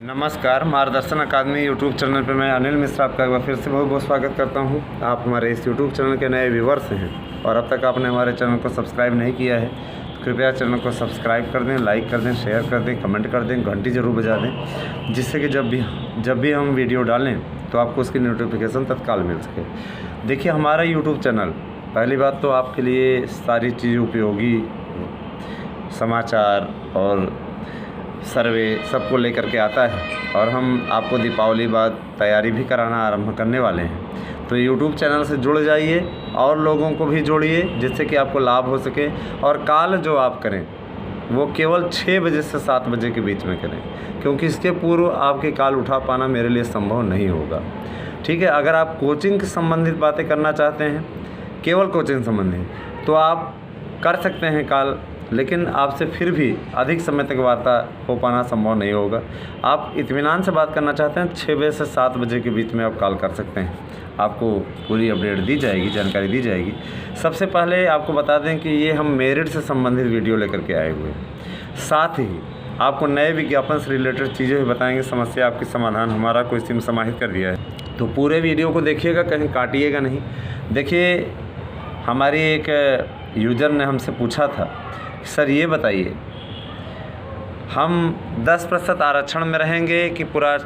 नमस्कार, मार्गदर्शन अकादमी YouTube channel पर मैं अनिल मिश्रा आपका एक बार फिर से बहुत बहुत स्वागत करता हूं। आप हमारे इस यूट्यूब चैनल के नए व्यूवर्स हैं और अब तक आपने हमारे चैनल को सब्सक्राइब नहीं किया है तो कृपया चैनल को सब्सक्राइब कर दें, लाइक कर दें, शेयर कर दें, कमेंट कर दें, घंटी ज़रूर बजा दें, जिससे कि जब भी हम वीडियो डालें तो आपको उसकी नोटिफिकेशन तत्काल मिल सके। देखिए, हमारा यूट्यूब चैनल पहली बात तो आपके लिए सारी चीज़ उपयोगी समाचार और सर्वे सबको लेकर के आता है और हम आपको दीपावली बाद तैयारी भी कराना आरंभ करने वाले हैं। तो यूट्यूब चैनल से जुड़ जाइए और लोगों को भी जोड़िए जिससे कि आपको लाभ हो सके। और कॉल जो आप करें वो केवल 6 बजे से 7 बजे के बीच में करें, क्योंकि इसके पूर्व आपके कॉल उठा पाना मेरे लिए संभव नहीं होगा। ठीक है, अगर आप कोचिंग से संबंधित बातें करना चाहते हैं, केवल कोचिंग संबंधित, तो आप कर सकते हैं कॉल, लेकिन आपसे फिर भी अधिक समय तक वार्ता हो पाना संभव नहीं होगा। आप इत्मीनान से बात करना चाहते हैं 6 बजे से 7 बजे के बीच में आप कॉल कर सकते हैं। आपको पूरी अपडेट दी जाएगी, जानकारी दी जाएगी। सबसे पहले आपको बता दें कि ये हम मेरिट से संबंधित वीडियो लेकर के आए हुए हैं। साथ ही आपको नए विज्ञापन से रिलेटेड चीज़ें भी बताएंगे, समस्या आपकी समाधान हमारा कोई टीम समाहित कर दिया है। तो पूरे वीडियो को देखिएगा, कहीं काटिएगा नहीं। देखिए, हमारी एक यूज़र ने हमसे पूछा था, सर ये बताइए, हम 10% आरक्षण में रहेंगे कि पूरा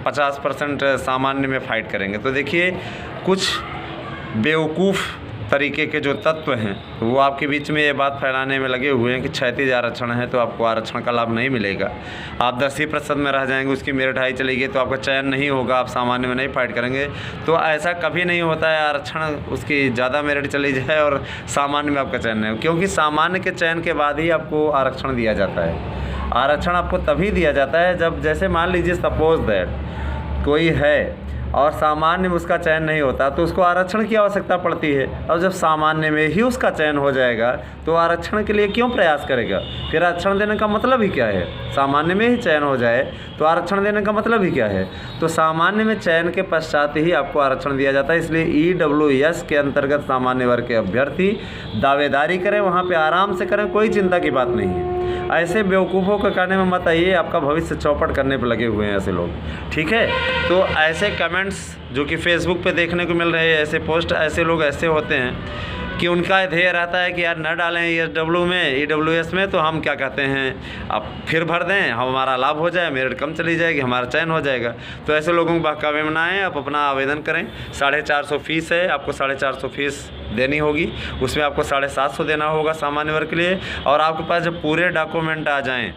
50% सामान्य में फ़ाइट करेंगे। तो देखिए, कुछ बेवकूफ़ तरीके के जो तत्व हैं वो आपके बीच में ये बात फैलाने में लगे हुए हैं कि 36 आरक्षण है तो आपको आरक्षण का लाभ नहीं मिलेगा, आप 10% में रह जाएंगे, उसकी मेरिट हाई चलेगी तो आपका चयन नहीं होगा, आप सामान्य में नहीं फाइट करेंगे। तो ऐसा कभी नहीं होता है, आरक्षण उसकी ज़्यादा मेरिट चली जाए और सामान्य में आपका चयन नहीं हो, क्योंकि सामान्य के चयन के बाद ही आपको आरक्षण दिया जाता है। आरक्षण आपको तभी दिया जाता है जब, जैसे मान लीजिए सपोज़ दैट कोई है और सामान्य में उसका चयन नहीं होता तो उसको आरक्षण की आवश्यकता पड़ती है। और जब सामान्य में ही उसका चयन हो जाएगा तो आरक्षण के लिए क्यों प्रयास करेगा? फिर आरक्षण देने का मतलब ही क्या है? सामान्य में ही चयन हो जाए तो आरक्षण देने का मतलब ही क्या है? तो सामान्य में चयन के पश्चात ही आपको आरक्षण दिया जाता है। इसलिए EWS के अंतर्गत सामान्य वर्ग के अभ्यर्थी दावेदारी करें, वहाँ पर आराम से करें, कोई चिंता की बात नहीं है। ऐसे बेवकूफ़ों के कहने में मत आइए, आपका भविष्य चौपट करने पर लगे हुए हैं ऐसे लोग। ठीक है, तो ऐसे कमेंट्स जो कि फेसबुक पे देखने को मिल रहे हैं, ऐसे पोस्ट, ऐसे लोग ऐसे होते हैं कि उनका ध्येय रहता है कि यार न डालें EWS में तो हम क्या कहते हैं, आप फिर भर दें, हमारा लाभ हो जाए, मेरिट कम चली जाएगी, हमारा चयन हो जाएगा। तो ऐसे लोगों को बहकावे में ना आएँ, आप अपना आवेदन करें। 450 फीस है, आपको 450 फीस देनी होगी, उसमें आपको 750 देना होगा सामान्य वर्ग के लिए। और आपके पास जब पूरे डॉक्यूमेंट आ जाएँ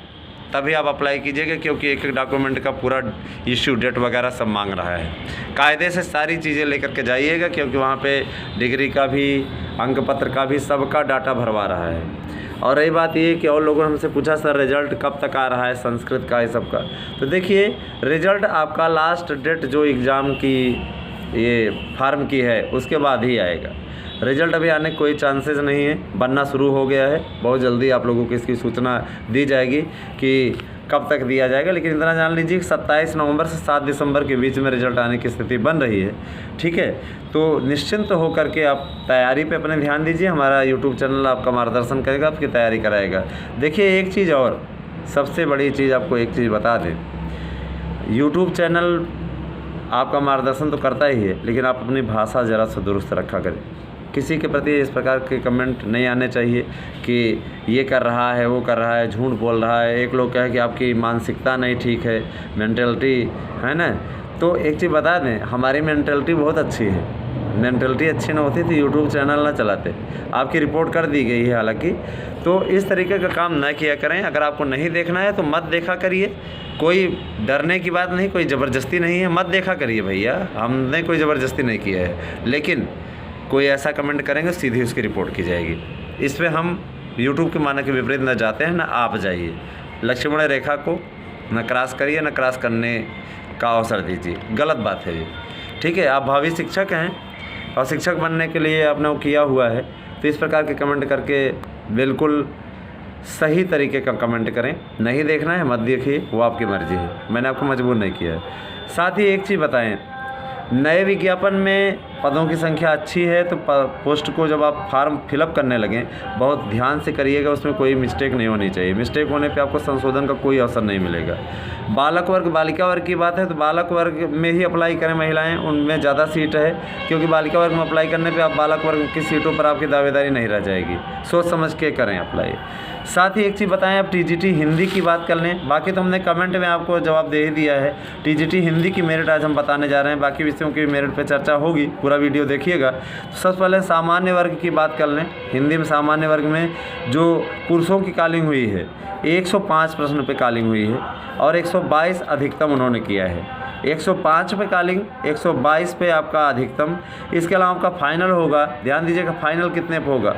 तभी आप अप्लाई कीजिएगा, क्योंकि एक एक डॉक्यूमेंट का पूरा इश्यू डेट वगैरह सब मांग रहा है। कायदे से सारी चीज़ें लेकर के जाइएगा, क्योंकि वहाँ पे डिग्री का भी, अंक पत्र का भी, सबका डाटा भरवा रहा है। और रही बात ये कि और लोगों ने हमसे पूछा, सर रिज़ल्ट कब तक आ रहा है संस्कृत का, ये सब का। तो देखिए, रिज़ल्ट आपका लास्ट डेट जो एग्ज़ाम की ये फार्म की है उसके बाद ही आएगा। रिज़ल्ट अभी आने कोई चांसेस नहीं है, बनना शुरू हो गया है। बहुत जल्दी आप लोगों को इसकी सूचना दी जाएगी कि कब तक दिया जाएगा। लेकिन इतना जान लीजिए कि 27 नवंबर से 7 दिसंबर के बीच में रिज़ल्ट आने की स्थिति बन रही है। ठीक है, तो निश्चिंत होकर के आप तैयारी पे अपने ध्यान दीजिए। हमारा यूट्यूब चैनल आपका मार्गदर्शन करेगा, आपकी तैयारी कराएगा। देखिए, एक चीज़ और, सबसे बड़ी चीज़ आपको एक चीज़ बता दें, यूट्यूब चैनल आपका मार्गदर्शन तो करता ही है, लेकिन आप अपनी भाषा ज़रा सा दुरुस्त रखा करें। किसी के प्रति इस प्रकार के कमेंट नहीं आने चाहिए कि ये कर रहा है, वो कर रहा है, झूठ बोल रहा है। एक लोग कहे कि आपकी मानसिकता नहीं ठीक है, मेंटलिटी है ना। तो एक चीज़ बता दें, हमारी मेंटलिटी बहुत अच्छी है। मेंटलिटी अच्छी ना होती तो यूट्यूब चैनल ना चलाते। आपकी रिपोर्ट कर दी गई है हालांकि। तो इस तरीके का काम ना किया करें। अगर आपको नहीं देखना है तो मत देखा करिए, कोई डरने की बात नहीं, कोई ज़बरदस्ती नहीं है, मत देखा करिए भैया, हमने कोई ज़बरदस्ती नहीं किया है। लेकिन कोई ऐसा कमेंट करेंगे सीधी उसकी रिपोर्ट की जाएगी। इस पर हम यूट्यूब के मानक के विपरीत न जाते हैं, न आप जाइए। लक्ष्मण रेखा को न क्रॉस करिए, न क्रॉस करने का अवसर दीजिए, गलत बात है ये। ठीक है, आप भावी शिक्षक हैं और शिक्षक बनने के लिए आपने वो किया हुआ है, तो इस प्रकार के कमेंट करके बिल्कुल सही तरीके का कमेंट करें। नहीं देखना है मत देखिए, वो आपकी मर्ज़ी है, मैंने आपको मजबूर नहीं किया है। साथ ही एक चीज़ बताएं, नए विज्ञापन में पदों की संख्या अच्छी है, तो पोस्ट को जब आप फॉर्म फिलअप करने लगें बहुत ध्यान से करिएगा, उसमें कोई मिस्टेक नहीं होनी चाहिए। मिस्टेक होने पे आपको संशोधन का कोई अवसर नहीं मिलेगा। बालक वर्ग बालिका वर्ग की बात है तो बालक वर्ग में ही अप्लाई करें महिलाएं, उनमें ज़्यादा सीट है, क्योंकि बालिका वर्ग में अप्लाई करने पे आप बालक वर्ग की सीटों पर आपकी दावेदारी नहीं रह जाएगी। सोच समझ के करें अप्लाई। साथ ही एक चीज़ बताएं, आप टीजीटी हिंदी की बात कर लें। बाकी तो हमने कमेंट में आपको जवाब दे ही दिया है। टीजीटी हिंदी की मेरिट आज हम बताने जा रहे हैं, बाकी विषयों की मेरिट पे चर्चा होगी, पूरा वीडियो देखिएगा। तो सबसे पहले सामान्य वर्ग की बात कर लें। हिंदी में सामान्य वर्ग में जो पुरुषों की कॉलिंग हुई है 105 प्रश्न पे कॉलिंग हुई है और 122 अधिकतम उन्होंने किया है। 105 पे कॉलिंग, 122 पे आपका अधिकतम। इसके अलावा आपका फाइनल होगा, ध्यान दीजिएगा फाइनल कितने पे होगा।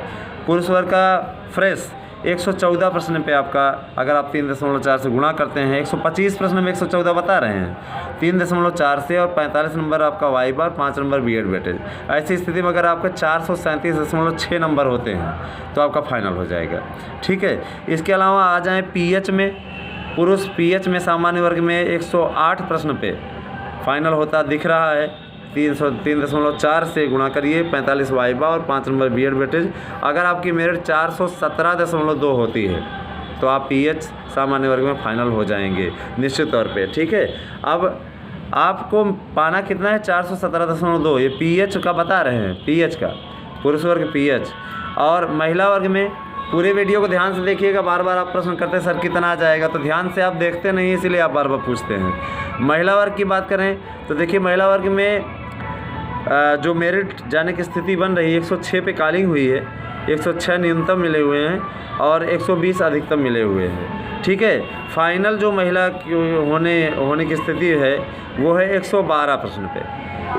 पुरुष वर्ग का फ्रेश 114 प्रश्न पे आपका, अगर आप 3.4 से गुणा करते हैं, 125 प्रश्न में 114 बता रहे हैं, 3.4 से, और 45 नंबर आपका वाइवा और 5 नंबर बीएड वेटेज। ऐसी स्थिति में अगर आपके 437.6 नंबर होते हैं तो आपका फाइनल हो जाएगा। ठीक है। इसके अलावा आ जाएँ पीएच में। पुरुष पीएच में सामान्य वर्ग में 108 प्रश्न पे फाइनल होता दिख रहा है। 3.4 से गुणा करिए, 45 वाइवा और 5 नंबर बीएड वेटेज। अगर आपकी मेरिट 417.2 होती है तो आप पीएच सामान्य वर्ग में फाइनल हो जाएंगे निश्चित तौर पे। ठीक है। अब आपको पाना कितना है, 417.2, ये पीएच का बता रहे हैं, पीएच का, पुरुष वर्ग पीएच। और महिला वर्ग में पूरे वीडियो को ध्यान से देखिएगा। बार बार आप प्रश्न करते हैं सर कितना आ जाएगा, तो ध्यान से आप देखते नहीं, इसीलिए आप बार बार पूछते हैं। महिला वर्ग की बात करें तो देखिए महिला वर्ग में जो मेरिट जाने की स्थिति बन रही है, 106 पे कॉलिंग हुई है, 106 न्यूनतम मिले हुए हैं और 120 अधिकतम मिले हुए हैं। ठीक है। फाइनल जो महिला होने की स्थिति है वो है 112 प्रश्न पे।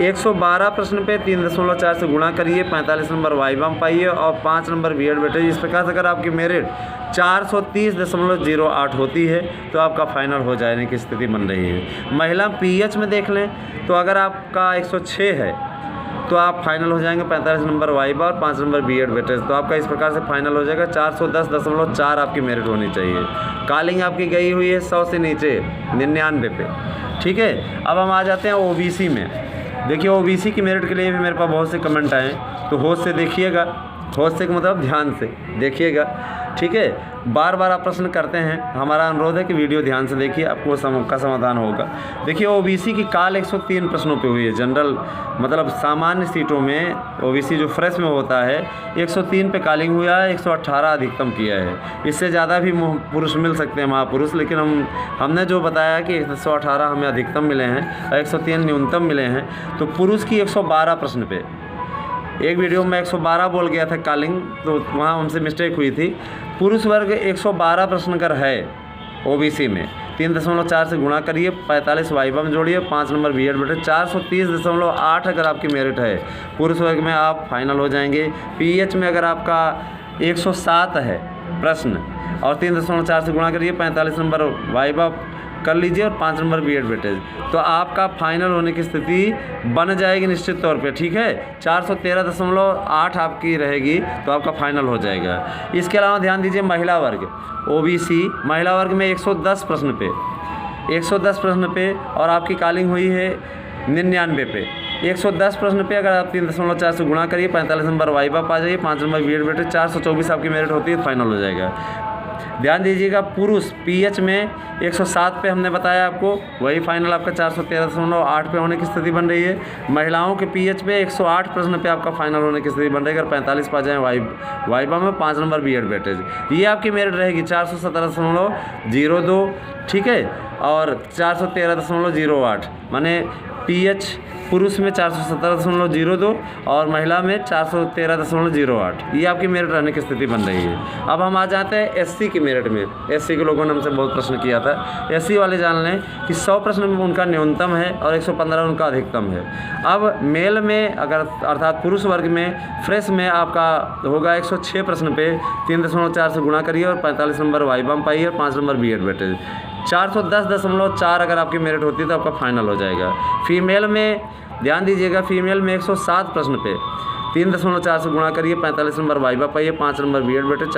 112 प्रश्न पे 3.4 से गुणा करिए, 45 नंबर वाइवा में पाइए और 5 नंबर बीएड वेटेज। इस प्रकार से अगर आपकी मेरिट 430.08 होती है तो आपका फाइनल हो जाने की स्थिति बन रही है। महिला पीएच में देख लें तो अगर आपका 106 है तो आप फाइनल हो जाएंगे, 45 नंबर वाइवा और 5 नंबर बीएड वेटेज। तो आपका इस प्रकार से फाइनल हो जाएगा। 410.4 आपकी मेरिट होनी चाहिए। कॉलिंग आपकी गई हुई है 100 से नीचे 99 पे। ठीक है। अब हम आ जाते हैं ओबीसी में। देखिए ओबीसी की मेरिट के लिए भी मेरे पास बहुत से कमेंट आए, तो होश से देखिएगा, होश से मतलब ध्यान से देखिएगा। ठीक है। बार बार आप प्रश्न करते हैं, हमारा अनुरोध है कि वीडियो ध्यान से देखिए, आपको का समाधान होगा। देखिए ओबीसी की काल 103 प्रश्नों पे हुई है। जनरल मतलब सामान्य सीटों में ओबीसी जो फ्रेश में होता है 103 पे कॉलिंग हुआ है, 118 अधिकतम किया है। इससे ज़्यादा भी पुरुष मिल सकते हैं, महापुरुष, लेकिन हमने जो बताया कि 118 हमें अधिकतम मिले हैं और 103 न्यूनतम मिले हैं। तो पुरुष की 112 प्रश्न पे, एक वीडियो में 112 बोल गया था कॉलिंग, तो वहाँ उनसे मिस्टेक हुई थी। पुरुष वर्ग 112 प्रश्न कर है ओबीसी में, 3.4 से गुणा करिए, 45 वाइवा में जोड़िए, 5 नंबर बीएड वेटेज। 430.8 अगर आपकी मेरिट है पुरुष वर्ग में आप फाइनल हो जाएंगे। पीएच में अगर आपका 107 है प्रश्न और 3.4 से गुणा करिए, 45 नंबर वाइवा कर लीजिए और 5 नंबर बीएड वेटेज, तो आपका फाइनल होने की स्थिति बन जाएगी निश्चित तौर पे। ठीक है। 413.8 आपकी रहेगी तो आपका फाइनल हो जाएगा। इसके अलावा ध्यान दीजिए महिला वर्ग ओबीसी, महिला वर्ग में 110 प्रश्न पे, 110 प्रश्न पे और आपकी कॉलिंग हुई है 99 पे। 110 प्रश्न पे अगर आप 3.4 से गुणा करिए, 45 नंबर वाइवा पा जाइए, 5 नंबर बीएड वेटेज, 424 आपकी मेरिट होती है, फाइनल हो जाएगा। ध्यान दीजिएगा पुरुष पीएच में 107 पे हमने बताया आपको, वही फाइनल आपका 413.8 पे होने की स्थिति बन रही है। महिलाओं के पीएच पे 108 प्रश्न पे आपका फाइनल होने की स्थिति बन रही है। अगर 45 पा जाएँ वाइवा में, 5 नंबर बीएड वेटेज, ये आपकी मेरिट रहेगी 417.02। ठीक है। और 413.08 माने पीएच पुरुष में 417.02 और महिला में 413.08, ये आपकी मेरिट रहने की स्थिति बन रही है। अब हम आ जाते हैं एससी की मेरिट में। एससी के लोगों ने हमसे बहुत प्रश्न किया था। एससी वाले जान लें कि 100 प्रश्न में उनका न्यूनतम है और 115 उनका अधिकतम है। अब मेल में अगर अर्थात पुरुष वर्ग में फ्रेश में आपका होगा 106 प्रश्न पे, 3.4 से गुणा करिए और 45 नंबर वाइवा में पाइए और 5 नंबर बीएड वेटेज। 410.4 अगर आपकी मेरिट होती है तो आपका फाइनल हो जाएगा। फीमेल में ध्यान दीजिएगा, फीमेल में 107 प्रश्न पे 3.4 से गुणा करिए, 45 नंबर वाइवा पाइए, 5 नंबर बीएड वेटेज,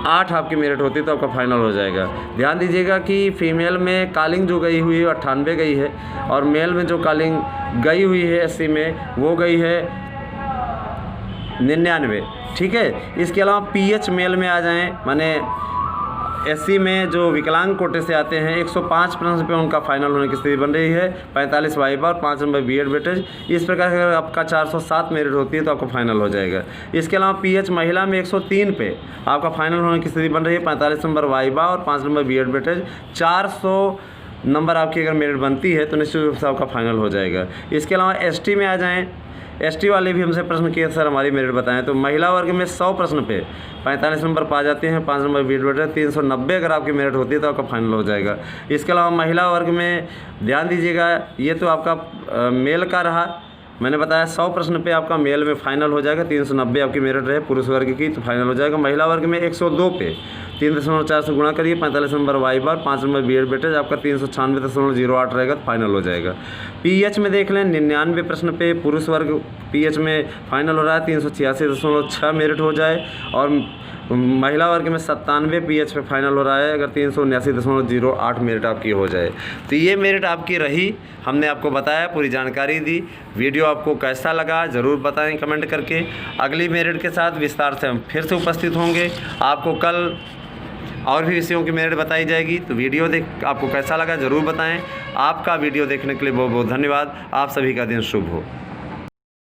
8 आपकी मेरिट होती तो आपका फाइनल हो जाएगा। ध्यान दीजिएगा कि फ़ीमेल में कॉलिंग जो गई हुई है 98 गई है, और मेल में जो कॉलिंग गई हुई है एससी में वो गई है 99। ठीक है। इसके अलावा पीएच मेल में आ जाएं, माने एससी में जो विकलांग कोटे से आते हैं 105 प्रश्न पे उनका फाइनल होने की स्थिति बन रही है, 45 वाइवा और 5 नंबर बीएड वेटेज। इस प्रकार से अगर आपका 407 मेरिट होती है तो आपका फाइनल हो जाएगा। इसके अलावा पीएच महिला में 103 पे आपका फाइनल होने की स्थिति बन रही है, 45 नंबर वाइवा और 5 नंबर बीएड वेटेज। 400 नंबर आपकी अगर मेरिट बनती है तो निश्चित रूप से आपका फाइनल हो जाएगा। इसके अलावा एसटी में आ जाएँ, एसटी वाले भी हमसे प्रश्न किए सर हमारी मेरिट बताएं, तो महिला वर्ग में 100 प्रश्न पे 45 नंबर पा जाते हैं, 5 नंबर बीएड वेटेज। 390 अगर आपकी मेरिट होती है तो आपका फाइनल हो जाएगा। इसके अलावा महिला वर्ग में ध्यान दीजिएगा, ये तो आपका मेल का रहा, मैंने बताया 100 प्रश्न पे आपका मेल में फाइनल हो जाएगा। 390 आपकी मेरिट रहे पुरुष वर्ग की तो फाइनल हो जाएगा। महिला वर्ग में 102 पे 3.4 से गुणा करिए, 45 number viva, 5 number B Ed weightage, आपका 396.08 रहेगा तो फाइनल हो जाएगा। पीएच में देख लें 99 प्रश्न पे पुरुष वर्ग पीएच में फाइनल हो रहा है, 386.6 मेरिट हो जाए, और महिला वर्ग में 97 पीएच पे फाइनल हो रहा है अगर 379.08 मेरिट आपकी हो जाए। तो ये मेरिट आपकी रही, हमने आपको बताया, पूरी जानकारी दी। वीडियो आपको कैसा लगा ज़रूर बताएं कमेंट करके। अगली मेरिट के साथ विस्तार से हम फिर से उपस्थित होंगे। आपको कल और भी विषयों की मेरिट बताई जाएगी, तो वीडियो देख आपको कैसा लगा ज़रूर बताएं। आपका वीडियो देखने के लिए बहुत बहुत धन्यवाद। आप सभी का दिन शुभ हो।